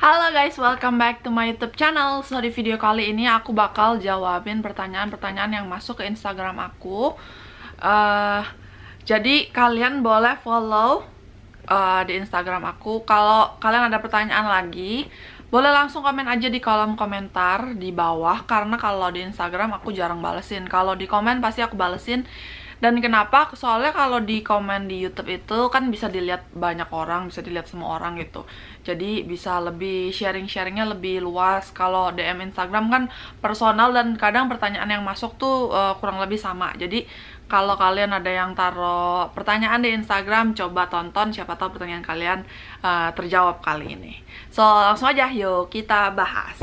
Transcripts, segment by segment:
Halo guys, welcome back to my YouTube channel. So di video kali ini aku bakal jawabin pertanyaan-pertanyaan yang masuk ke Instagram aku. Jadi kalian boleh follow di Instagram aku. Kalau kalian ada pertanyaan lagi, boleh langsung komen aja di kolom komentar di bawah. Karena kalau di Instagram aku jarang balesin. Kalau di komen pasti aku balesin. Dan kenapa? Soalnya kalau di komen di YouTube itu kan bisa dilihat banyak orang, bisa dilihat semua orang gitu. Jadi bisa lebih sharing-sharingnya lebih luas. Kalau DM Instagram kan personal dan kadang pertanyaan yang masuk tuh kurang lebih sama. Jadi kalau kalian ada yang taruh pertanyaan di Instagram, coba tonton, siapa tahu pertanyaan kalian terjawab kali ini. So langsung aja yuk kita bahas.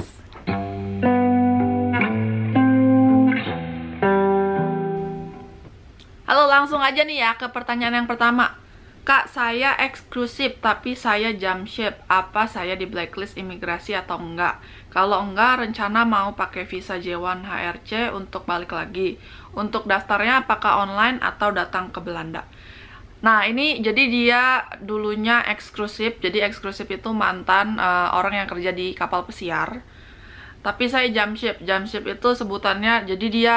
Halo, langsung aja nih ya ke pertanyaan yang pertama. Kak, saya eksklusif tapi saya jump ship. Apa saya di blacklist imigrasi atau enggak? Kalau enggak, rencana mau pakai visa J1 HRC untuk balik lagi. Untuk daftarnya apakah online atau datang ke Belanda? Nah, ini jadi dia dulunya eksklusif. Jadi eksklusif itu mantan orang yang kerja di kapal pesiar. Tapi saya jump ship. Jump ship itu sebutannya, jadi dia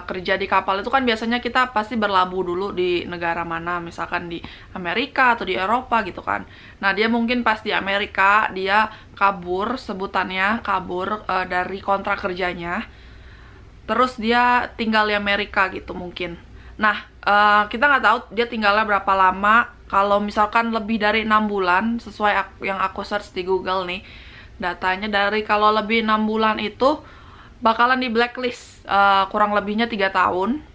kerja di kapal itu kan biasanya kita pasti berlabuh dulu di negara mana, misalkan di Amerika atau di Eropa gitu kan. Nah, dia mungkin pas di Amerika, dia kabur, sebutannya kabur dari kontrak kerjanya. Terus dia tinggal di Amerika gitu mungkin. Nah, kita nggak tahu dia tinggalnya berapa lama. Kalau misalkan lebih dari 6 bulan, sesuai yang aku search di Google nih, datanya dari kalau lebih 6 bulan itu bakalan di blacklist kurang lebihnya 3 tahun.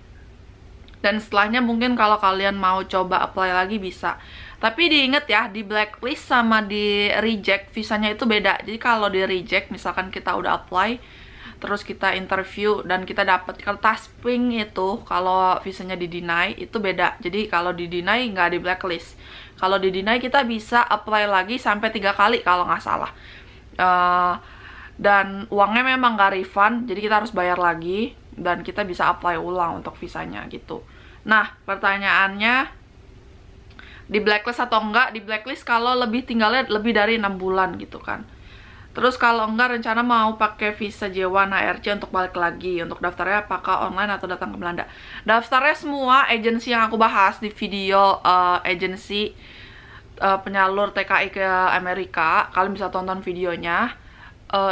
Dan setelahnya mungkin kalau kalian mau coba apply lagi bisa. Tapi diinget ya, di blacklist sama di reject visanya itu beda. Jadi kalau di reject, misalkan kita udah apply, terus kita interview dan kita dapat kertas pink itu, kalau visanya di deny itu beda. Jadi kalau di deny nggak di blacklist. Kalau di deny kita bisa apply lagi sampai 3 kali kalau nggak salah. Dan uangnya memang gak refund, jadi kita harus bayar lagi dan kita bisa apply ulang untuk visanya gitu. Nah, pertanyaannya di blacklist atau enggak? Di blacklist kalau tinggalnya lebih dari 6 bulan gitu kan. Terus kalau enggak, rencana mau pakai visa J1 HRC untuk balik lagi. Untuk daftarnya apakah online atau datang ke Belanda? Daftarnya semua agensi yang aku bahas di video agensi penyalur TKI ke Amerika, kalian bisa tonton videonya.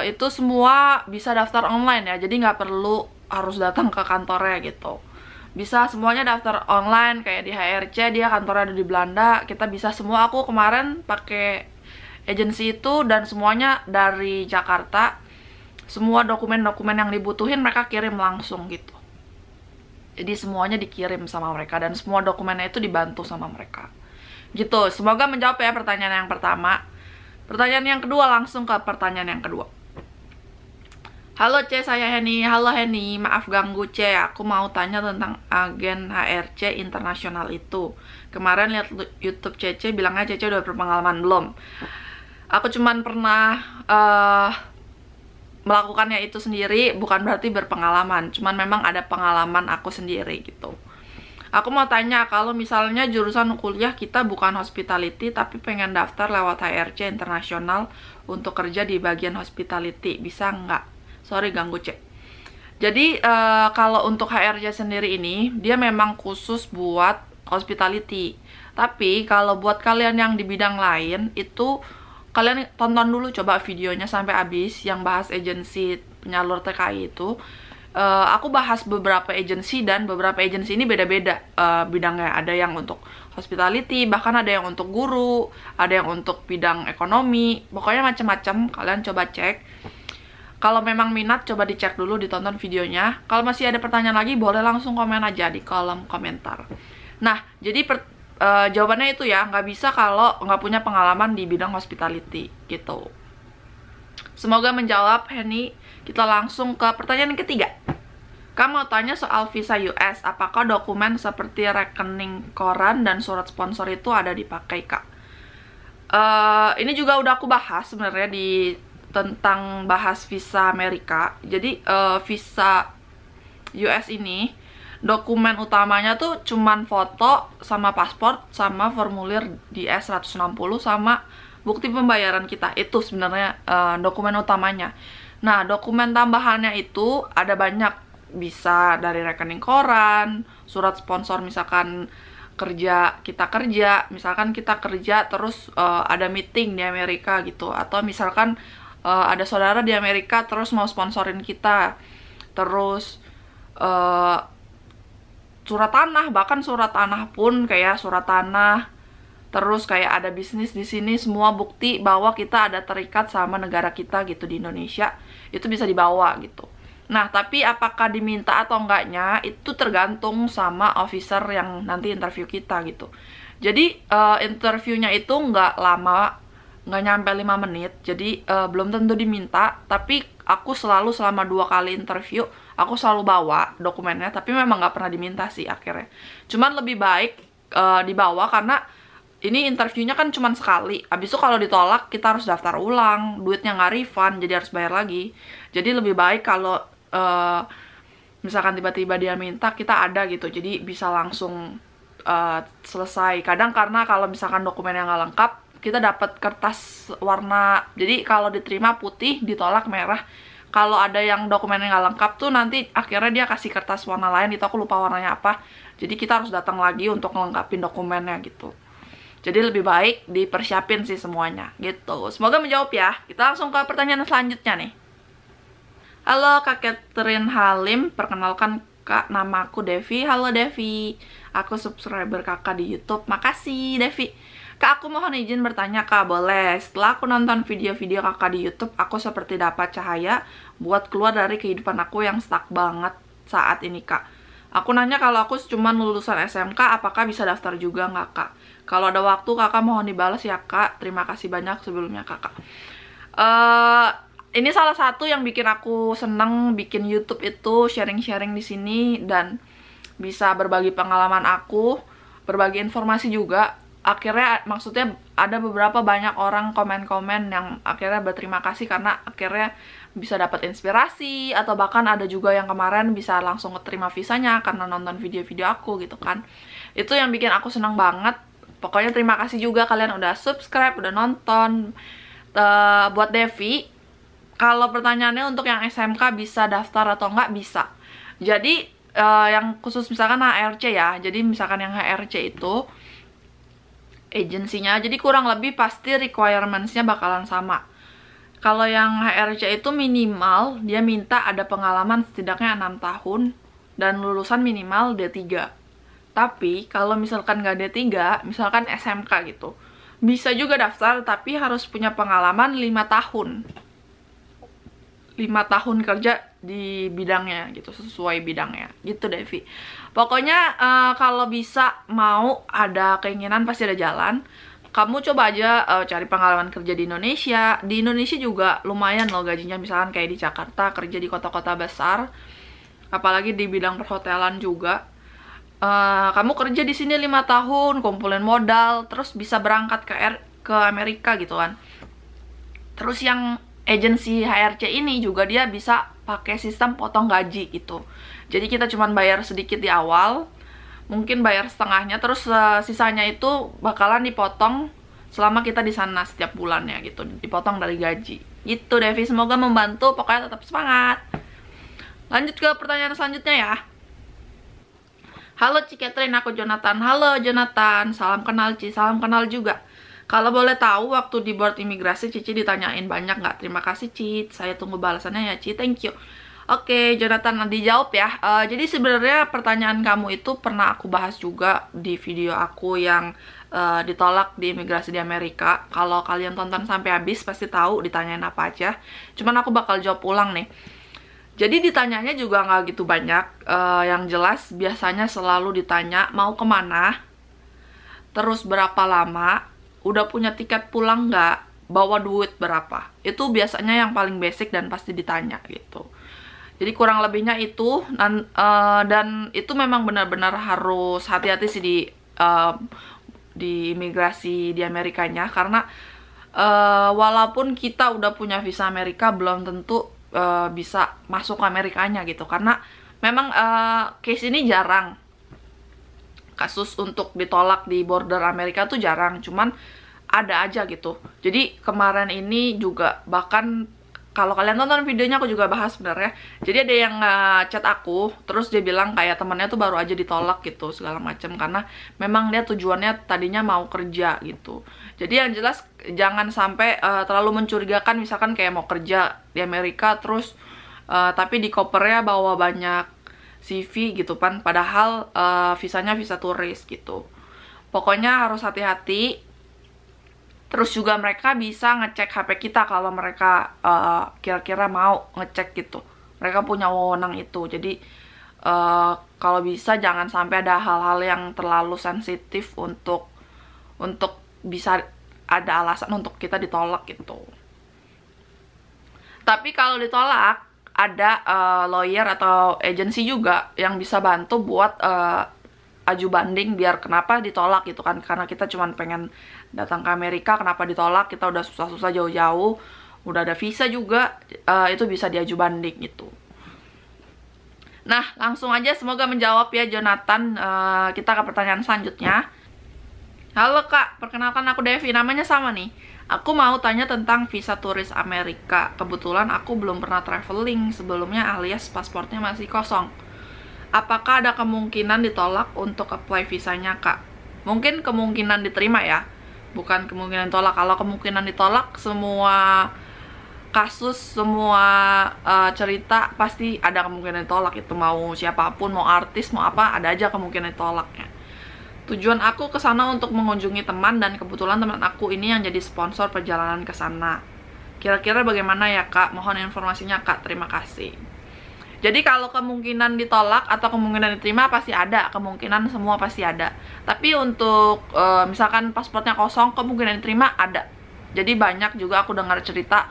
Itu semua bisa daftar online ya, jadi nggak perlu harus datang ke kantornya gitu. Bisa semuanya daftar online, kayak di HRC dia kantornya ada di Belanda, kita bisa semua. Aku kemarin pakai agensi itu dan semuanya dari Jakarta. Semua dokumen-dokumen yang dibutuhin mereka kirim langsung gitu. Jadi semuanya dikirim sama mereka dan semua dokumennya itu dibantu sama mereka. Gitu, semoga menjawab ya pertanyaan yang pertama. Pertanyaan yang kedua, langsung ke pertanyaan yang kedua. Halo C, saya Henny. Halo Henny, maaf ganggu C. Aku mau tanya tentang agen HRC internasional itu. Kemarin lihat YouTube Cece, bilangnya Cece udah berpengalaman belum? Aku cuman pernah melakukannya itu sendiri, bukan berarti berpengalaman. Cuman memang ada pengalaman aku sendiri gitu. Aku mau tanya, kalau misalnya jurusan kuliah kita bukan hospitality, tapi pengen daftar lewat HRC internasional untuk kerja di bagian hospitality, bisa nggak? Sorry ganggu cek. Jadi kalau untuk HRC sendiri ini, dia memang khusus buat hospitality. Tapi kalau buat kalian yang di bidang lain, itu kalian tonton dulu coba videonya sampai habis, yang bahas agensi penyalur TKI itu. Aku bahas beberapa agensi dan beberapa agensi ini beda-beda bidangnya. Ada yang untuk hospitality, bahkan ada yang untuk guru, ada yang untuk bidang ekonomi. Pokoknya macam-macam, kalian coba cek. Kalau memang minat, coba dicek dulu, ditonton videonya. Kalau masih ada pertanyaan lagi, boleh langsung komen aja di kolom komentar. Nah, jadi jawabannya itu ya, nggak bisa kalau nggak punya pengalaman di bidang hospitality gitu. Semoga menjawab, Henny. Kita langsung ke pertanyaan yang ketiga. Kamu mau tanya soal visa US, apakah dokumen seperti rekening koran dan surat sponsor itu ada dipakai, Kak? Ini juga udah aku bahas sebenarnya tentang bahas visa Amerika. Jadi visa US ini, dokumen utamanya tuh cuman foto sama paspor, sama formulir DS 160, sama bukti pembayaran kita. Itu sebenarnya dokumen utamanya. Nah, dokumen tambahannya itu ada banyak, bisa dari rekening koran, surat sponsor misalkan kita kerja, misalkan kita kerja terus ada meeting di Amerika gitu, atau misalkan ada saudara di Amerika terus mau sponsorin kita, terus surat tanah, bahkan surat tanah pun kayak surat tanah, terus kayak ada bisnis di sini, semua bukti bahwa kita ada terikat sama negara kita gitu di Indonesia, itu bisa dibawa gitu. Nah, tapi apakah diminta atau enggaknya itu tergantung sama officer yang nanti interview kita gitu. Jadi interviewnya itu nggak lama, nggak nyampe 5 menit, jadi belum tentu diminta. Tapi aku selalu selama 2 kali interview, aku selalu bawa dokumennya, tapi memang nggak pernah diminta sih akhirnya. Cuman lebih baik dibawa karena ini interviewnya kan cuma sekali. Abis itu kalau ditolak, kita harus daftar ulang, duitnya nggak refund, jadi harus bayar lagi. Jadi lebih baik kalau misalkan tiba-tiba dia minta, kita ada gitu, jadi bisa langsung selesai. Kadang karena kalau misalkan dokumen yang nggak lengkap, kita dapat kertas warna, jadi kalau diterima putih, ditolak merah. Kalau ada yang dokumen yang nggak lengkap tuh nanti akhirnya dia kasih kertas warna lain, itu aku lupa warnanya apa. Jadi kita harus datang lagi untuk ngelengkapin dokumennya gitu. Jadi lebih baik dipersiapin sih semuanya gitu. Semoga menjawab ya. Kita langsung ke pertanyaan selanjutnya nih. Halo Kak Catherine Halim, perkenalkan Kak, nama aku Devi. Halo Devi, aku subscriber Kakak di YouTube. Makasih Devi. Kak, aku mohon izin bertanya Kak, boleh? Setelah aku nonton video-video Kakak di YouTube, aku seperti dapat cahaya buat keluar dari kehidupan aku yang stuck banget saat ini Kak. Aku nanya kalau aku cuma lulusan SMK, apakah bisa daftar juga nggak Kak? Kalau ada waktu Kakak mohon dibalas ya Kak. Terima kasih banyak sebelumnya Kakak. Ini salah satu yang bikin aku seneng bikin YouTube itu, sharing-sharing di sini dan bisa berbagi pengalaman aku, berbagi informasi juga. Akhirnya maksudnya ada beberapa banyak orang komen-komen yang akhirnya berterima kasih karena akhirnya bisa dapat inspirasi, atau bahkan ada juga yang kemarin bisa langsung keterima visanya karena nonton video-video aku gitu kan. Itu yang bikin aku seneng banget. Pokoknya terima kasih juga kalian udah subscribe, udah nonton. Buat Devi, kalau pertanyaannya untuk yang SMK bisa daftar atau enggak, bisa. Jadi yang khusus misalkan HRC ya, jadi misalkan yang HRC itu agensinya, jadi kurang lebih pasti requirements-nya bakalan sama. Kalau yang HRC itu minimal dia minta ada pengalaman setidaknya 6 tahun dan lulusan minimal D3. Tapi kalau misalkan nggak D3, misalkan SMK gitu, bisa juga daftar tapi harus punya pengalaman 5 tahun. 5 tahun kerja di bidangnya gitu, sesuai bidangnya gitu Devi. Pokoknya kalau bisa, mau ada keinginan pasti ada jalan. Kamu coba aja cari pengalaman kerja di Indonesia. Di Indonesia juga lumayan loh gajinya, misalkan kayak di Jakarta, kerja di kota-kota besar, apalagi di bidang perhotelan juga. Kamu kerja di sini 5 tahun, kumpulin modal, terus bisa berangkat ke Amerika gitu kan. Terus yang agensi HRC ini juga dia bisa pakai sistem potong gaji gitu. Jadi kita cuma bayar sedikit di awal, mungkin bayar setengahnya, terus sisanya itu bakalan dipotong selama kita di sana setiap bulannya gitu, dipotong dari gaji. Gitu Devi, semoga membantu, pokoknya tetap semangat. Lanjut ke pertanyaan selanjutnya ya. Halo Ci Catherine, aku Jonathan. Halo Jonathan, salam kenal Ci, salam kenal juga. Kalau boleh tahu, waktu di board imigrasi Cici ditanyain banyak nggak? Terima kasih Ci, saya tunggu balasannya ya Ci, thank you. Oke, Jonathan, dijawab ya. Jadi sebenarnya pertanyaan kamu itu pernah aku bahas juga di video aku yang ditolak di imigrasi di Amerika. Kalau kalian tonton sampai habis pasti tahu ditanyain apa aja. Cuman aku bakal jawab ulang nih. Jadi ditanyanya juga nggak gitu banyak. Yang jelas biasanya selalu ditanya mau kemana, terus berapa lama, udah punya tiket pulang nggak, bawa duit berapa. Itu biasanya yang paling basic dan pasti ditanya gitu. Jadi kurang lebihnya itu, dan itu memang benar-benar harus hati-hati sih di imigrasi di Amerikanya, karena walaupun kita udah punya visa Amerika, belum tentu bisa masuk ke Amerikanya gitu, karena memang case ini jarang. Kasus untuk ditolak di border Amerika tuh jarang, cuman ada aja gitu. Jadi kemarin ini juga, bahkan kalau kalian tonton videonya aku juga bahas sebenarnya. Jadi ada yang chat aku, terus dia bilang kayak temennya tuh baru aja ditolak gitu segala macam, karena memang dia tujuannya tadinya mau kerja gitu. Jadi yang jelas jangan sampai terlalu mencurigakan, misalkan kayak mau kerja di Amerika terus tapi di kopernya bawa banyak CV gitu kan, padahal visanya visa turis gitu. Pokoknya harus hati-hati. Terus juga mereka bisa ngecek HP kita kalau mereka kira-kira mau ngecek gitu. Mereka punya wewenang itu. Jadi kalau bisa jangan sampai ada hal-hal yang terlalu sensitif untuk bisa ada alasan untuk kita ditolak gitu. Tapi kalau ditolak, ada lawyer atau agency juga yang bisa bantu buat aju banding biar kenapa ditolak gitu kan. Karena kita cuma pengen datang ke Amerika, kenapa ditolak, kita udah susah-susah jauh-jauh, udah ada visa juga, itu bisa diaju banding gitu. Nah, langsung aja, semoga menjawab ya Jonathan. Kita ke pertanyaan selanjutnya. Halo Kak, perkenalkan aku Devi, namanya sama nih. Aku mau tanya tentang visa turis Amerika. Kebetulan aku belum pernah traveling sebelumnya alias pasportnya masih kosong. Apakah ada kemungkinan ditolak untuk apply visanya Kak? Mungkin kemungkinan diterima ya, bukan kemungkinan ditolak. Kalau kemungkinan ditolak, semua kasus, semua cerita pasti ada kemungkinan ditolak. Itu mau siapapun, mau artis, mau apa, ada aja kemungkinan ditolaknya. Tujuan aku ke sana untuk mengunjungi teman, dan kebetulan teman aku ini yang jadi sponsor perjalanan ke sana. Kira-kira bagaimana ya Kak? Mohon informasinya Kak, terima kasih. Jadi kalau kemungkinan ditolak atau kemungkinan diterima pasti ada, kemungkinan semua pasti ada. Tapi untuk misalkan pasportnya kosong, kemungkinan diterima ada. Jadi banyak juga aku dengar cerita,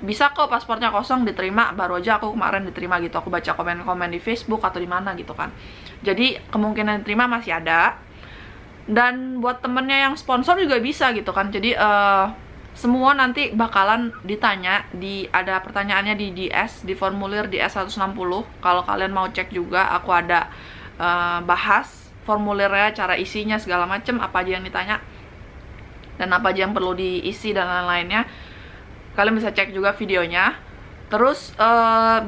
bisa kok pasportnya kosong diterima, baru aja aku kemarin diterima gitu. Aku baca komen-komen di Facebook atau di mana gitu kan. Jadi kemungkinan diterima masih ada. Dan buat temennya yang sponsor juga bisa gitu kan. Jadi semua nanti bakalan ditanya, ada pertanyaannya di DS, di formulir DS 160. Kalau kalian mau cek juga, aku ada bahas formulirnya, cara isinya, segala macem, apa aja yang ditanya dan apa aja yang perlu diisi dan lain-lainnya. Kalian bisa cek juga videonya. Terus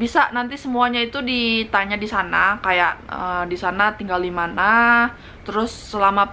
bisa nanti semuanya itu ditanya di sana, kayak di sana tinggal di mana, terus selama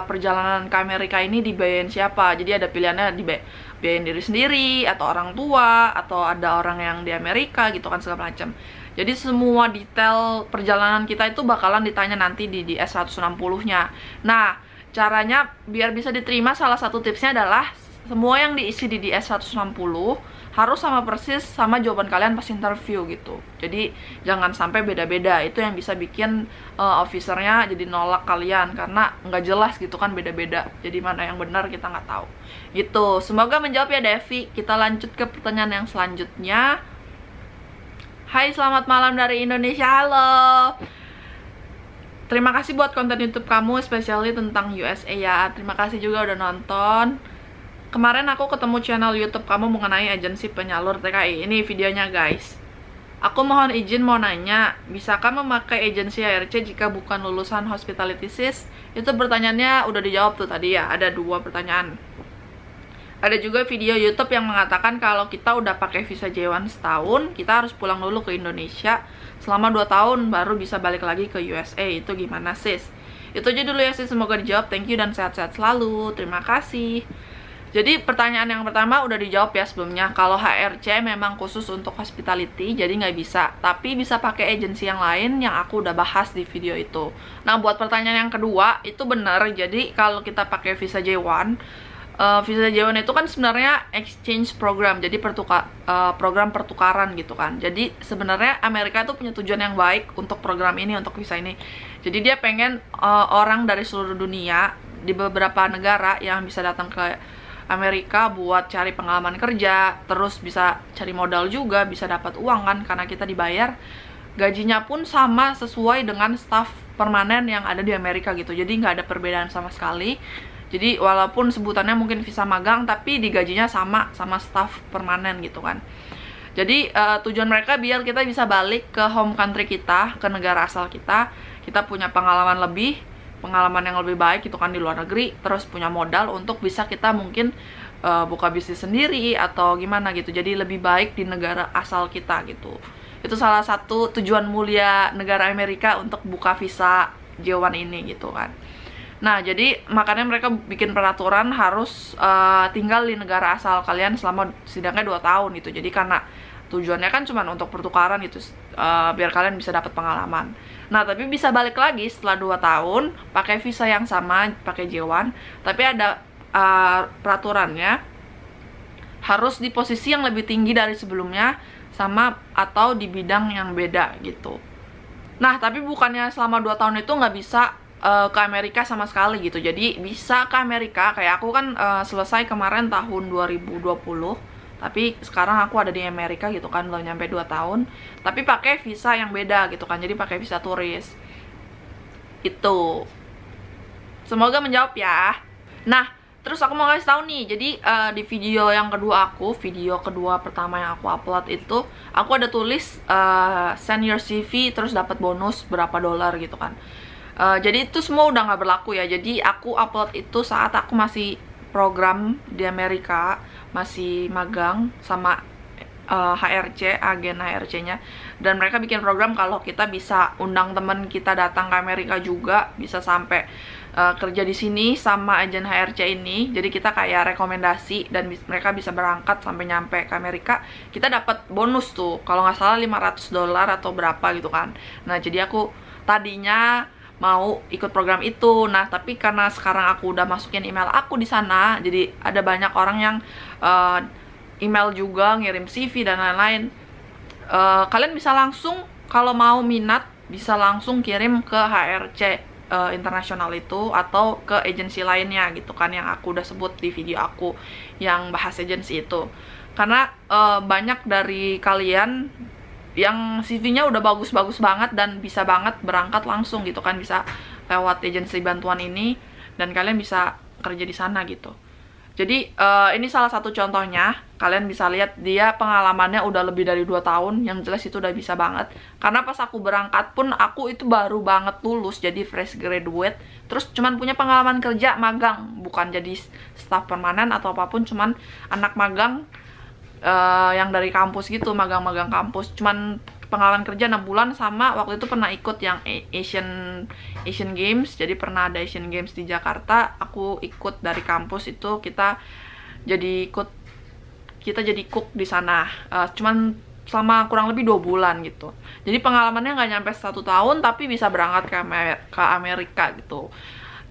perjalanan ke Amerika ini dibiayain siapa. Jadi ada pilihannya dibiayain diri sendiri, atau orang tua, atau ada orang yang di Amerika gitu kan, segala macam. Jadi semua detail perjalanan kita itu bakalan ditanya nanti di DS 160-nya. Nah, caranya biar bisa diterima, salah satu tipsnya adalah semua yang diisi di DS 160 harus sama persis sama jawaban kalian pas interview gitu. Jadi jangan sampai beda-beda. Itu yang bisa bikin officernya jadi nolak kalian, karena nggak jelas gitu kan, beda-beda. Jadi mana yang benar kita nggak tahu gitu. Semoga menjawab ya Devi. Kita lanjut ke pertanyaan yang selanjutnya. Hai, selamat malam dari Indonesia. Halo, terima kasih buat konten YouTube kamu, especially tentang USA ya. Terima kasih juga udah nonton. Kemarin aku ketemu channel YouTube kamu mengenai agensi penyalur TKI. Ini videonya guys. Aku mohon izin mau nanya, bisakah memakai agensi ARC jika bukan lulusan hospitality sis? Itu pertanyaannya udah dijawab tuh tadi ya, ada 2 pertanyaan. Ada juga video YouTube yang mengatakan kalau kita udah pakai visa J1 setahun, kita harus pulang dulu ke Indonesia selama 2 tahun baru bisa balik lagi ke USA. Itu gimana sis? Itu aja dulu ya sis, semoga dijawab. Thank you dan sehat-sehat selalu. Terima kasih. Jadi pertanyaan yang pertama udah dijawab ya sebelumnya. Kalau HRC memang khusus untuk hospitality, jadi nggak bisa. Tapi bisa pakai agensi yang lain yang aku udah bahas di video itu. Nah, buat pertanyaan yang kedua, itu benar. Jadi kalau kita pakai visa J1, visa J1 itu kan sebenarnya exchange program. Jadi program pertukaran gitu kan. Jadi sebenarnya Amerika tuh punya tujuan yang baik untuk program ini, untuk visa ini. Jadi dia pengen orang dari seluruh dunia di beberapa negara yang bisa datang ke Amerika buat cari pengalaman kerja, terus bisa cari modal juga, bisa dapat uang kan, karena kita dibayar. Gajinya pun sama sesuai dengan staff permanen yang ada di Amerika gitu. Jadi nggak ada perbedaan sama sekali. Jadi walaupun sebutannya mungkin visa magang, tapi digajinya sama staff permanen gitu kan. Jadi tujuan mereka biar kita bisa balik ke home country kita, ke negara asal kita punya pengalaman lebih, pengalaman yang lebih baik gitu kan di luar negeri, terus punya modal untuk bisa kita mungkin buka bisnis sendiri atau gimana gitu. Jadi lebih baik di negara asal kita gitu. Itu salah satu tujuan mulia negara Amerika untuk buka visa J1 ini gitu kan. Nah, jadi makanya mereka bikin peraturan harus tinggal di negara asal kalian selama setidaknya 2 tahun gitu. Jadi karena tujuannya kan cuma untuk pertukaran gitu, biar kalian bisa dapat pengalaman. Nah, tapi bisa balik lagi setelah 2 tahun pakai visa yang sama, pakai J1, tapi ada peraturannya harus di posisi yang lebih tinggi dari sebelumnya sama atau di bidang yang beda gitu. Nah, tapi bukannya selama 2 tahun itu nggak bisa ke Amerika sama sekali gitu. Jadi bisa ke Amerika, kayak aku kan selesai kemarin tahun 2020, tapi sekarang aku ada di Amerika gitu kan, belum nyampe 2 tahun, tapi pakai visa yang beda gitu kan, jadi pakai visa turis itu. Semoga menjawab ya. Nah, terus aku mau kasih tahu nih, jadi di video yang kedua video kedua pertama yang aku upload itu, aku ada tulis send your CV terus dapat bonus berapa dolar gitu kan. Jadi itu semua udah nggak berlaku ya. Jadi aku upload itu saat aku masih program di Amerika, masih magang sama HRC, agen HRC-nya, dan mereka bikin program kalau kita bisa undang temen kita datang ke Amerika juga, bisa sampai kerja di sini sama agen HRC ini. Jadi kita kayak rekomendasi dan mereka bisa berangkat sampai nyampe ke Amerika, kita dapat bonus tuh kalau nggak salah $500 atau berapa gitu kan. Nah, jadi aku tadinya mau ikut program itu. Nah, tapi karena sekarang aku udah masukin email aku di sana, jadi ada banyak orang yang email juga, ngirim CV dan lain-lain. Kalian bisa langsung, kalau mau minat, bisa langsung kirim ke HRC internasional itu atau ke agensi lainnya gitu kan, yang aku udah sebut di video aku yang bahas agensi itu. Karena banyak dari kalian yang CV-nya udah bagus-bagus banget dan bisa banget berangkat langsung gitu kan, bisa lewat agensi bantuan ini dan kalian bisa kerja di sana gitu. Jadi ini salah satu contohnya, kalian bisa lihat dia pengalamannya udah lebih dari 2 tahun, yang jelas itu udah bisa banget. Karena pas aku berangkat pun aku itu baru banget lulus, jadi fresh graduate, terus cuman punya pengalaman kerja magang, bukan jadi staff permanen atau apapun, cuman anak magang yang dari kampus gitu, magang-magang kampus, cuman pengalaman kerja 6 bulan, sama waktu itu pernah ikut yang Asian Games. Jadi pernah ada Asian Games di Jakarta, aku ikut dari kampus itu, kita jadi cook di sana, cuman selama kurang lebih 2 bulan gitu. Jadi pengalamannya nggak nyampe 1 tahun, tapi bisa berangkat ke Amerika gitu,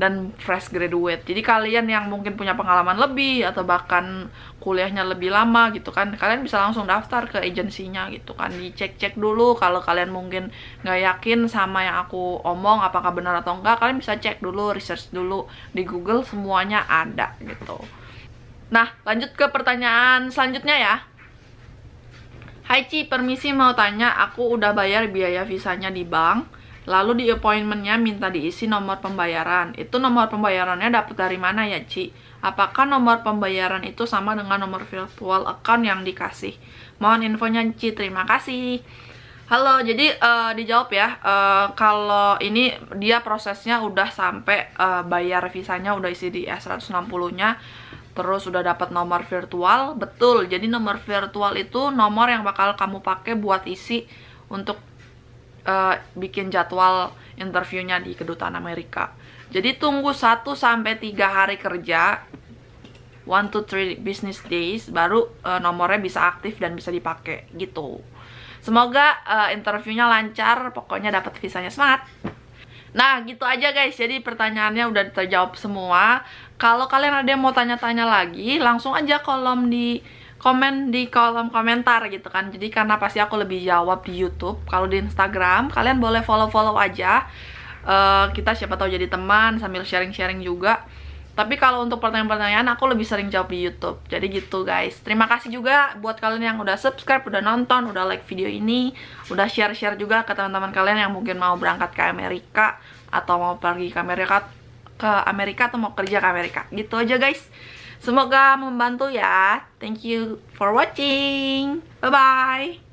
dan fresh graduate. Jadi kalian yang mungkin punya pengalaman lebih atau bahkan kuliahnya lebih lama gitu kan, kalian bisa langsung daftar ke agensinya gitu kan. Dicek-cek dulu, kalau kalian mungkin nggak yakin sama yang aku omong apakah benar atau enggak, kalian bisa cek dulu, research dulu di Google, semuanya ada gitu. Nah, lanjut ke pertanyaan selanjutnya ya. Hai Ci, permisi mau tanya, aku udah bayar biaya visanya di bank, lalu di appointment-nya minta diisi nomor pembayaran. Itu nomor pembayarannya dapat dari mana ya, Ci? Apakah nomor pembayaran itu sama dengan nomor virtual account yang dikasih? Mohon infonya, Ci. Terima kasih. Halo, jadi dijawab ya. Kalau ini dia prosesnya udah sampai bayar visanya, udah isi di S160-nya, terus udah dapat nomor virtual. Betul, jadi nomor virtual itu nomor yang bakal kamu pakai buat isi untuk bikin jadwal interviewnya di kedutaan Amerika. Jadi tunggu 1-3 hari kerja, 1-3 business days, baru nomornya bisa aktif dan bisa dipakai gitu. Semoga interviewnya lancar, pokoknya dapat visanya. Semangat! Nah, gitu aja guys, jadi pertanyaannya udah terjawab semua. Kalau kalian ada yang mau tanya-tanya lagi, langsung aja komen di kolom komentar gitu kan. Jadi karena pasti aku lebih jawab di YouTube. Kalau di Instagram kalian boleh follow aja, kita siapa tahu jadi teman sambil sharing-sharing juga. Tapi kalau untuk pertanyaan-pertanyaan aku lebih sering jawab di YouTube. Jadi gitu guys. Terima kasih juga buat kalian yang udah subscribe, udah nonton, udah like video ini, udah share-share juga ke teman-teman kalian yang mungkin mau berangkat ke Amerika atau mau pergi ke Amerika atau mau kerja ke Amerika. Gitu aja guys. Semoga membantu ya. Thank you for watching. Bye-bye.